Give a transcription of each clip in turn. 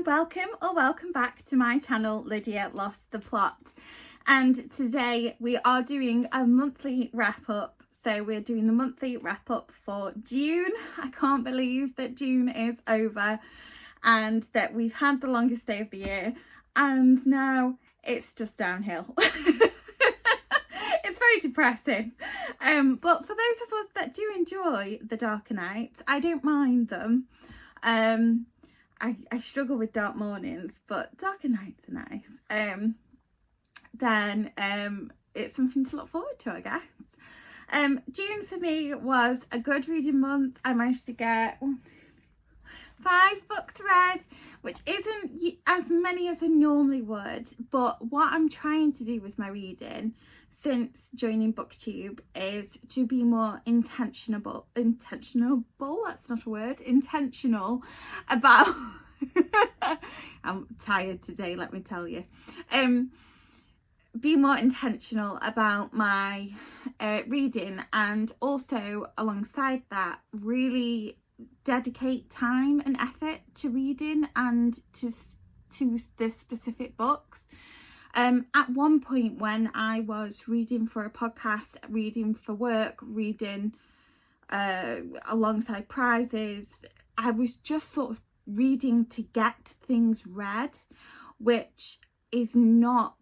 welcome or welcome back to my channel, Lydia Lost the Plot. And today we are doing a monthly wrap up. So we're doing the monthly wrap up for June. I can't believe that June is over and that we've had the longest day of the year and now it's just downhill. It's very depressing. But for those of us that do enjoy the darker nights, I don't mind them. I struggle with dark mornings, but darker nights are nice. Then it's something to look forward to, I guess. June for me was a good reading month. I managed to get 5 books read, which isn't as many as I normally would, but what I'm trying to do with my reading since joining BookTube is to be more intentional about I'm tired today, let me tell you. Be more intentional about my reading, and also alongside that really dedicate time and effort to reading and to the specific books. At one point when I was reading for a podcast, reading for work, reading alongside prizes, I was just sort of reading to get things read, which is not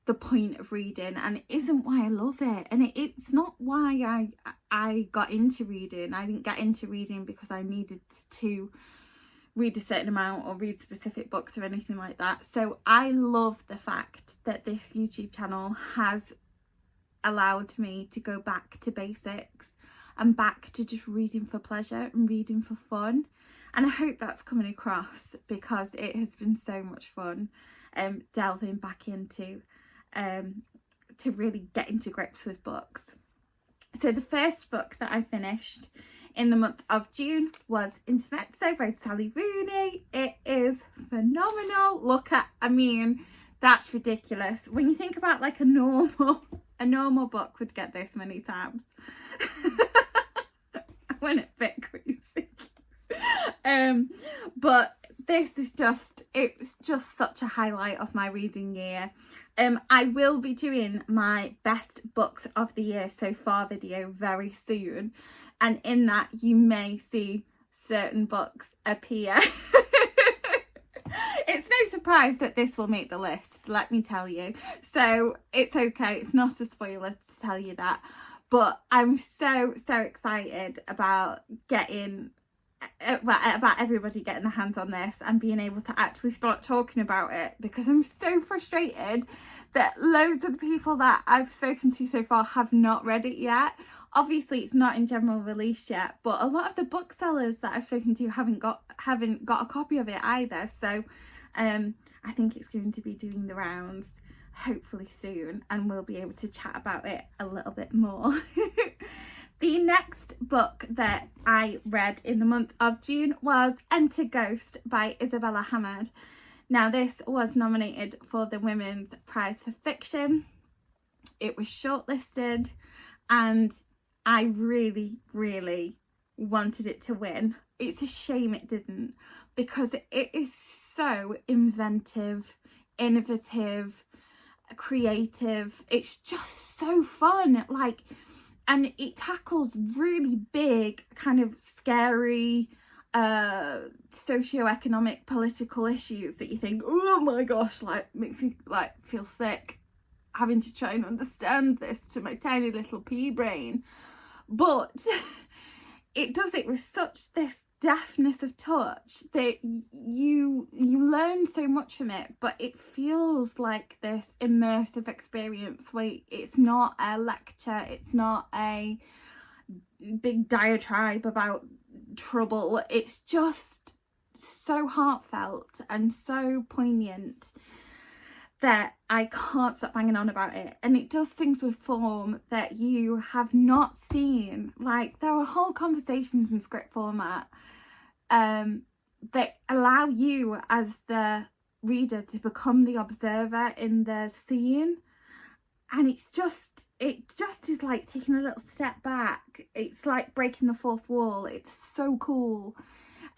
the point of reading and it isn't why I love it, and it's not why I got into reading. I didn't get into reading because I needed to read a certain amount or read specific books or anything like that. So I love the fact that this YouTube channel has allowed me to go back to basics and back to just reading for pleasure and reading for fun, and I hope that's coming across because it has been so much fun delving back into to really get into grips with books. So the first book that I finished in the month of June was Intermezzo by Rooney. It is phenomenal. I mean, that's ridiculous. When you think about like a normal book would get this many times. I went a bit crazy. But this is it's just such a highlight of my reading year. I will be doing my best books of the year so far video very soon, and in that you may see certain books appear. It's no surprise that this will make the list, let me tell you, so it's okay, it's not a spoiler to tell you that, but I'm so excited about about everybody getting their hands on this and being able to actually start talking about it, because I'm so frustrated that loads of the people that I've spoken to so far have not read it yet. Obviously it's not in general release yet, but a lot of the booksellers that I've spoken to haven't got a copy of it either, so I think it's going to be doing the rounds hopefully soon and we'll be able to chat about it a little bit more. The next book that I read in the month of June was Enter Ghost by Isabella Hammad. Now this was nominated for the Women's Prize for Fiction. It was shortlisted and I really wanted it to win. It's a shame it didn't, because it is so inventive, innovative, creative. It's just so fun, and it tackles really big, kind of scary socio-economic political issues that you think, oh my gosh, makes me feel sick having to try and understand this to my tiny little pea brain. But it does it with such this deftness of touch that you learn so much from it, but it feels like this immersive experience where it's not a lecture, it's not a big diatribe about trouble, it's just so heartfelt and so poignant that I can't stop banging on about it. And it does things with form that you have not seen. There are whole conversations in script format that allow you as the reader to become the observer in the scene, and it just is like taking a little step back. It's like breaking the fourth wall. It's so cool.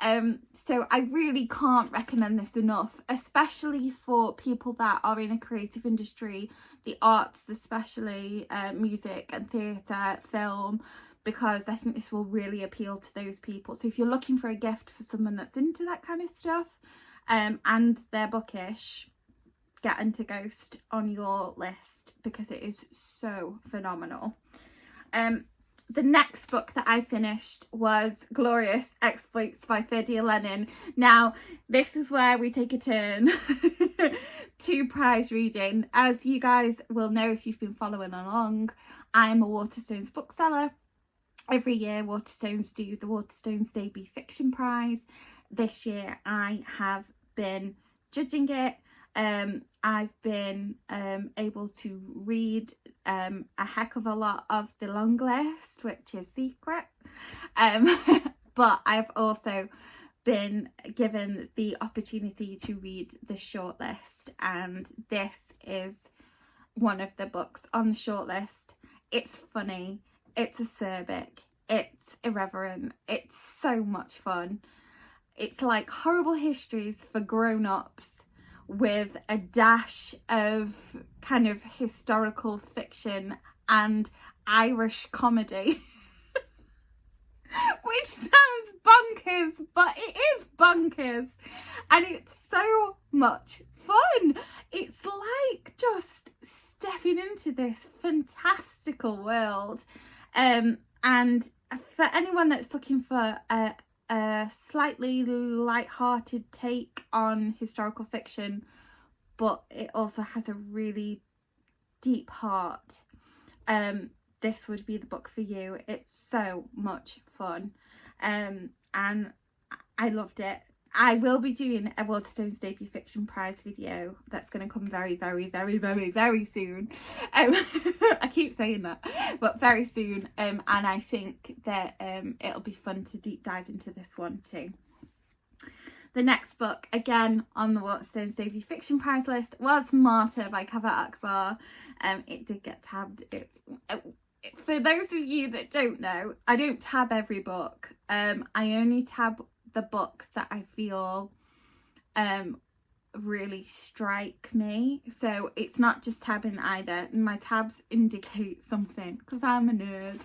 So I really can't recommend this enough, especially for people that are in a creative industry, the arts especially, music and theatre, film, because I think this will really appeal to those people. So if you're looking for a gift for someone that's into that kind of stuff, and they're bookish, get Into Ghost on your list because it is so phenomenal. The next book that I finished was Glorious Exploits by Ferdia Lennon. Now, this is where we take a turn to prize reading. As you guys will know if you've been following along, I'm a Waterstones bookseller. Every year Waterstones do the Waterstones Debut Fiction Prize. This year I have been judging it. I've been able to read a heck of a lot of the long list, which is secret, but I've also been given the opportunity to read the shortlist, and this is one of the books on the shortlist. It's funny, it's acerbic, it's irreverent, it's so much fun. It's like horrible histories for grown-ups with a dash of kind of historical fiction and Irish comedy. Which sounds bonkers, but it is bonkers. And it's so much fun. It's like just stepping into this fantastical world. And for anyone that's looking for a slightly light-hearted take on historical fiction, but it also has a really deep heart, this would be the book for you. It's so much fun, and I loved it. I will be doing a Waterstones Debut Fiction Prize video that's going to come very, very, very, very, very soon. I keep saying that, but very soon. And I think that it'll be fun to deep dive into this one too. The next book, again on the Waterstones Debut Fiction Prize list, was Martyr by Kaveh Akbar. It did get tabbed. For those of you that don't know, I don't tab every book. I only tab the books that I feel really strike me. So it's not just tabbing either. My tabs indicate something because I'm a nerd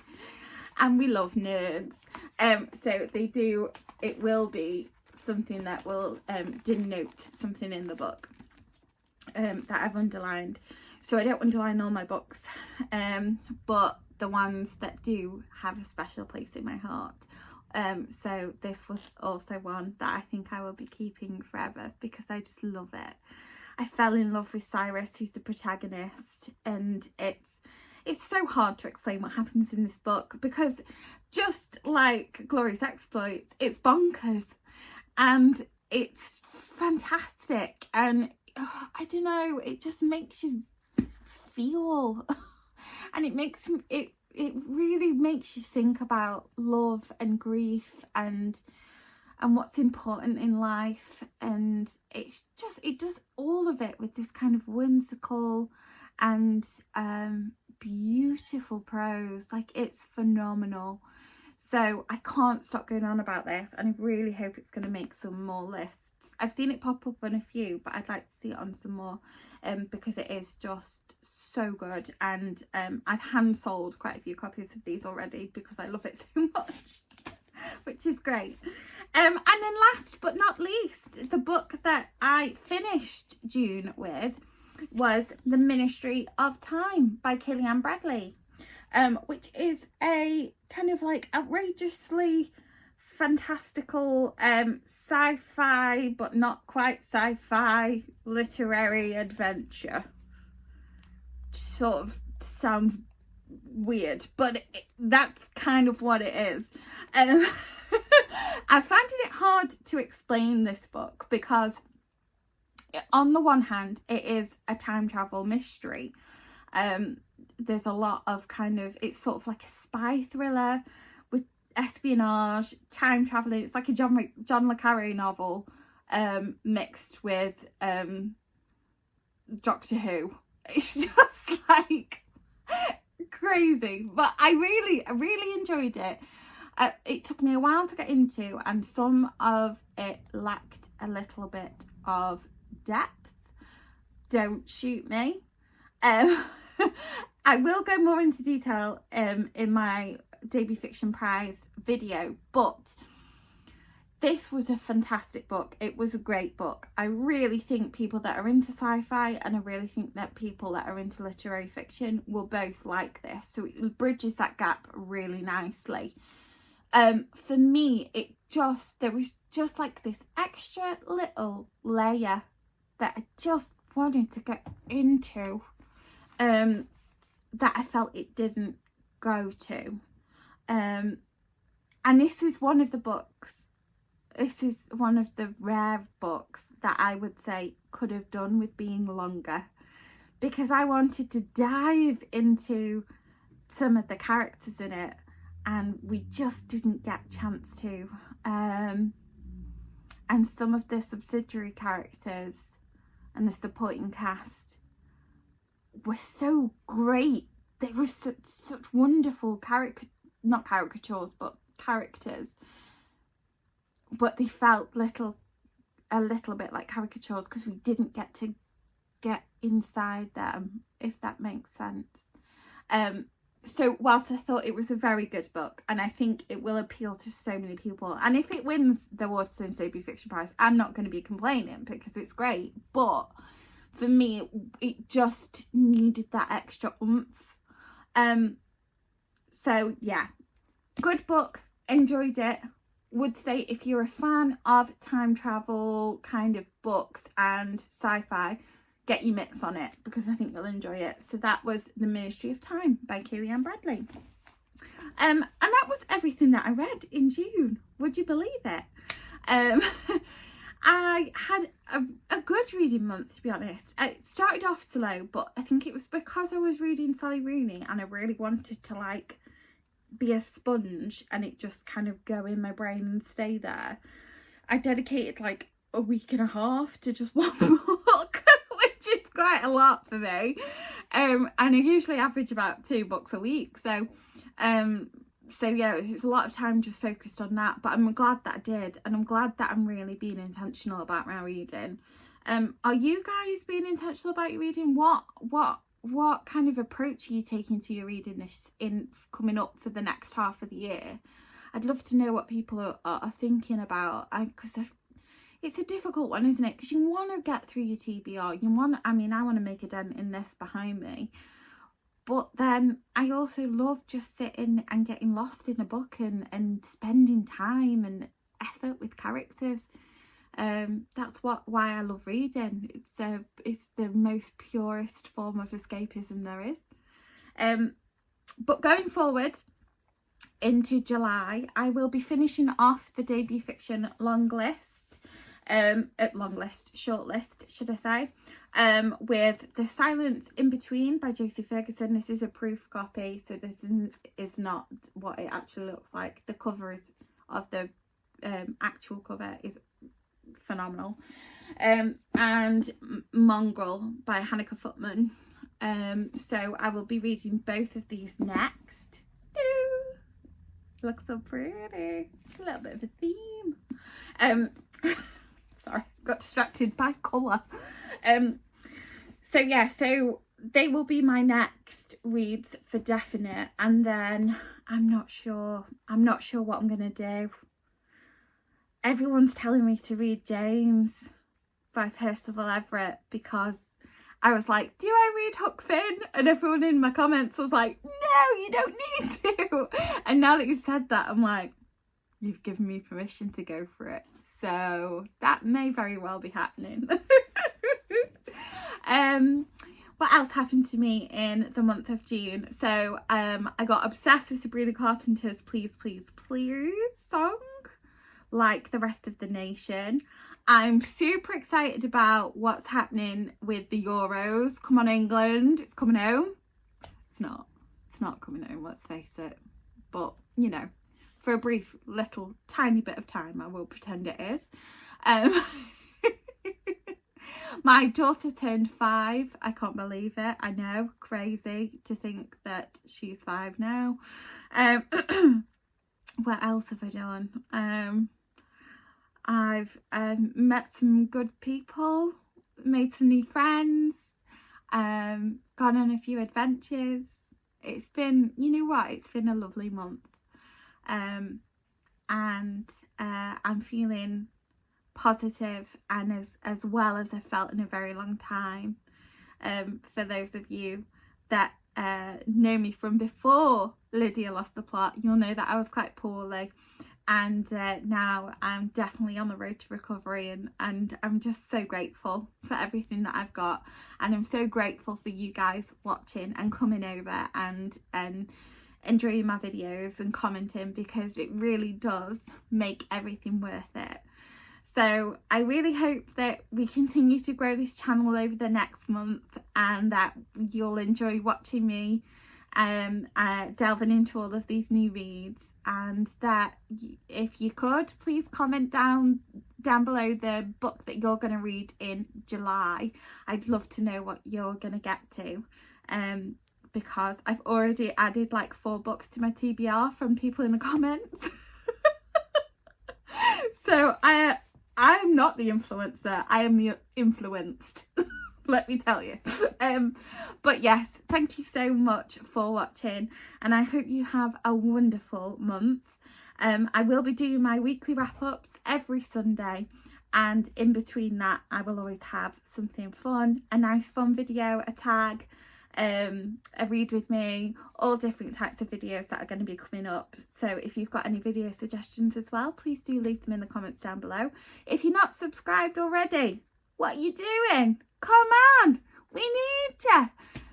and we love nerds. So they do, it will be something that will denote something in the book that I've underlined. So I don't underline all my books, but the ones that do have a special place in my heart. So this was also one that I think I will be keeping forever because I just love it. I fell in love with Cyrus, who's the protagonist, and it's so hard to explain what happens in this book because just like Glorious Exploits, it's bonkers and it's fantastic, and I don't know, it just makes you feel and it really makes you think about love and grief and what's important in life, and it does all of it with this kind of whimsical and beautiful prose. Like, it's phenomenal. So I can't stop going on about this, and I really hope it's going to make some more lists. I've seen it pop up on a few, but I'd like to see it on some more, because it is just so good, and I've hand sold quite a few copies of these already because I love it so much, which is great. And then last but not least, the book that I finished June with was The Ministry of Time by Kaliane Bradley, which is a kind of like outrageously fantastical sci-fi but not quite sci-fi literary adventure. Sort of sounds weird, but that's kind of what it is. I found it hard to explain this book because on the one hand it is a time travel mystery. There's a lot of kind of, it's sort of like a spy thriller with espionage, time traveling. It's like a John le Carré novel mixed with Doctor Who. It's just like crazy, but I really enjoyed it. It took me a while to get into, and some of it lacked a little bit of depth. Don't shoot me. I will go more into detail in my debut fiction prize video, but this was a fantastic book. It was a great book. I really think people that are into sci-fi, and I really think that people that are into literary fiction will both like this. So it bridges that gap really nicely. For me, there was just like this extra little layer that I just wanted to get into, that I felt it didn't go to. And this is one of the books, this is one of the rare books that I would say could have done with being longer, because I wanted to dive into some of the characters in it, and we just didn't get a chance to. And some of the subsidiary characters and the supporting cast were so great. They were such wonderful not caricatures, but characters. But they felt a little bit like caricatures because we didn't get to get inside them, if that makes sense. So whilst I thought it was a very good book, and I think it will appeal to so many people, and if it wins the Waterstones Debut Fiction Prize, I'm not going to be complaining because it's great, but for me it just needed that extra oomph. So yeah, good book, enjoyed it. Would say if you're a fan of time travel kind of books and sci-fi, get your mitts on it, because I think you'll enjoy it. So that was The Ministry of Time by Kaliane Bradley. And that was everything that I read in June. Would you believe it? I had a good reading month, to be honest. It started off slow, but I think it was because I was reading Sally Rooney and I really wanted to like be a sponge and it just kind of go in my brain and stay there. I dedicated like a week and a half to just one book, which is quite a lot for me. And I usually average about 2 books a week. So yeah, it's a lot of time just focused on that, but I'm glad that I did, and I'm glad that I'm really being intentional about my reading. Are you guys being intentional about your reading? What kind of approach are you taking to your reading this in coming up for the next half of the year? I'd love to know what people are thinking about, because it's a difficult one, isn't it? Because you want to get through your TBR. I want to make a dent in this behind me. But then I also love just sitting and getting lost in a book and spending time and effort with characters. That's why I love reading. It's the most purest form of escapism there is. But going forward into July, I will be finishing off the debut fiction shortlist, should I say, with The Silence in Between by Josie Ferguson. This is a proof copy, so this is not what it actually looks like. The cover of the actual cover is phenomenal. And Mongrel by Hanneke Footman. So I will be reading both of these next. Looks so pretty. A little bit of a theme. Sorry, got distracted by colour. So they will be my next reads for definite, and then I'm not sure what I'm gonna do. Everyone's telling me to read James by Percival Everett, because I was like, do I read Huck Finn? And everyone in my comments was like, no, you don't need to. And now that you've said that, I'm like, you've given me permission to go for it. So that may very well be happening. What else happened to me in the month of June? So I got obsessed with Sabrina Carpenter's Please, Please, Please song, like the rest of the nation. I'm super excited about what's happening with the Euros. Come on, England, it's coming home. It's not coming home, let's face it. But, you know, for a brief little tiny bit of time, I will pretend it is. My daughter turned 5. I can't believe it. I know, crazy to think that she's 5 now. what else have I done? I've met some good people, made some new friends, gone on a few adventures. It's been, you know what, it's been a lovely month. And I'm feeling positive, and as well as I felt in a very long time. For those of you that know me from before Lydia lost the plot, you'll know that I was quite poorly, and now I'm definitely on the road to recovery, and I'm just so grateful for everything that I've got, and I'm so grateful for you guys watching and coming over and enjoying my videos and commenting, because it really does make everything worth it. So I really hope that we continue to grow this channel over the next month, and that you'll enjoy watching me delving into all of these new reads, and that if you could, please comment down below the book that you're going to read in July. I'd love to know what you're going to get to, because I've already added like 4 books to my TBR from people in the comments. So I'm not the influencer, I am the influenced. Let me tell you. But yes, thank you so much for watching, and I hope you have a wonderful month. I will be doing my weekly wrap-ups every Sunday, and in between that I will always have something fun, a nice fun video, a tag, a read with me, all different types of videos that are going to be coming up. So if you've got any video suggestions as well, please do leave them in the comments down below. If you're not subscribed already, what are you doing? Come on, we need you.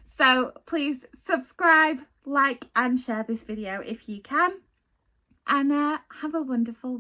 So please subscribe, like and share this video if you can, and have a wonderful